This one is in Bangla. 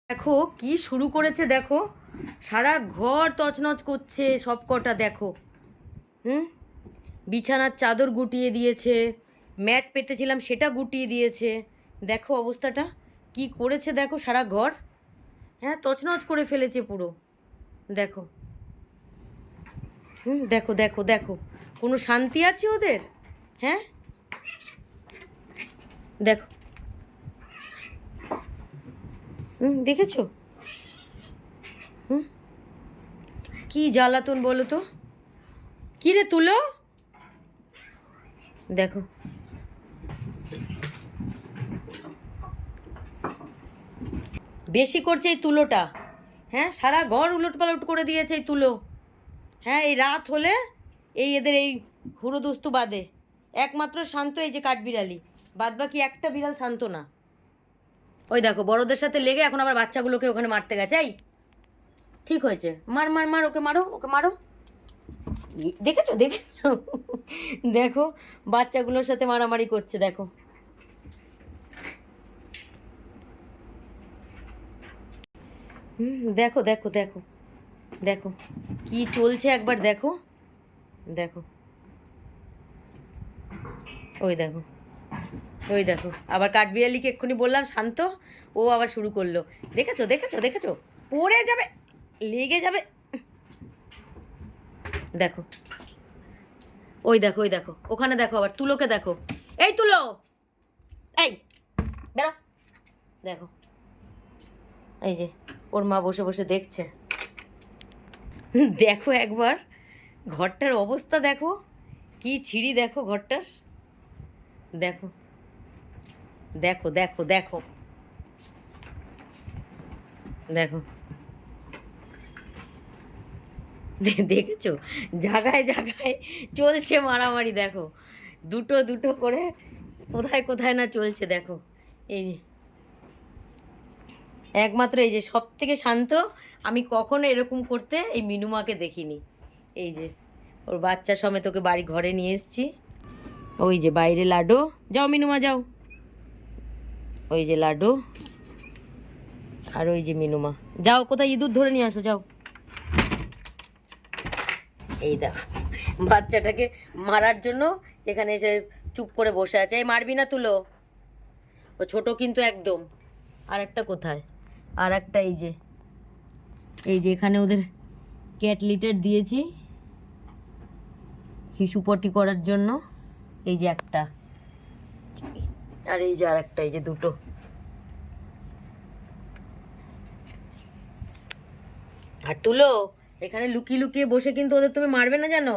দেখো কি শুরু করেছে, দেখো সারা ঘর তছনছ করছে সব কটা। দেখো হুম, বিছানার চাদর গুটিয়ে দিয়েছে, ম্যাট পেতেছিলাম সেটা গুটিয়ে দিয়েছে। দেখো অবস্থাটা কি করেছে, দেখো সারা ঘর হ্যাঁ তছনছ করে ফেলেছে পুরো। দেখো দেখো দেখো দেখো, কোনো শান্তি আছে ওদের? হ্যাঁ দেখো, দেখেছো? হুম, কি জ্বালাতন বলো তো। কি রে তুলো, দেখো বেশি করছে এই তুলোটা। হ্যাঁ সারা ঘর উলটপালট করে দিয়েছে এই তুলো। হ্যাঁ এই রাত হলে এই এদের এই হুড়োদুস্তু বাদে একমাত্র শান্ত এই যে কাঠবিড়ালি, বাদ বাকি একটা বিড়াল শান্ত না। ওই দেখো বড়দের সাথে লেগে এখন আবার বাচ্চাগুলোকে ওখানে মারতে গেছে। এই ঠিক হয়েছে, মার মার মার, ওকে মারো ওকে মারো। দেখেছো দেখেছো দেখো বাচ্চাগুলোর সাথে মারামারি করছে। দেখো দেখো দেখো দেখো দেখো কি চলছে একবার দেখো। দেখো ওই দেখো, ওই দেখো আবার কাঠবিড়ালিকে এক্ষুনি বললাম শান্ত, ও আবার শুরু করলো। দেখেছো দেখেছো দেখেছো, পড়ে যাবে, লেগে যাবে। দেখো ওই দেখো, ওই দেখো ওখানে দেখো আবার তুলোকে দেখো। এই তুলো, এই বেরো। দেখো এই যে ওর মা বসে বসে দেখছে। দেখো একবার ঘরটার অবস্থা দেখো, কি ছিঁড়ি দেখো ঘরটার। দেখো দেখো দেখো দেখো দেখো দেখেছো জায়গায় জায়গায় চলছে মারামারি। দেখো দুটো দুটো করে কোথায় কোথায় না চলছে। দেখো এই যে একমাত্র এই যে সব থেকে শান্ত, আমি কখনো এরকম করতে এই মিনুমাকে দেখিনি। এই যে ওর বাচ্চা সমেত ওকে বাড়ি ঘরে নিয়ে এসেছি। ওই যে বাইরে লাডো, যাও মিনুমা যাও। ওই যে লাডো আর ওই যে মিনুমা, যাও কোথায় ইঁদুর ধরে নিয়ে আসো যাও। এই দেখো বাচ্চাটাকে মারার জন্য এখানে এসে চুপ করে বসে আছে। এই মারবি না তুলো, ও ছোট কিন্তু একদম। আর একটা কোথায়, আর একটা এই যে, এই যে এখানে ওদের ক্যাট লিটার দিয়েছি হিসুপটি করার জন্য। এই যে একটা, আর এই যে আর একটা, এই যে দুটো। আর তুলো এখানে লুকিয়ে লুকিয়ে বসে কিন্তু ওদের তুমি মারবে না জানো।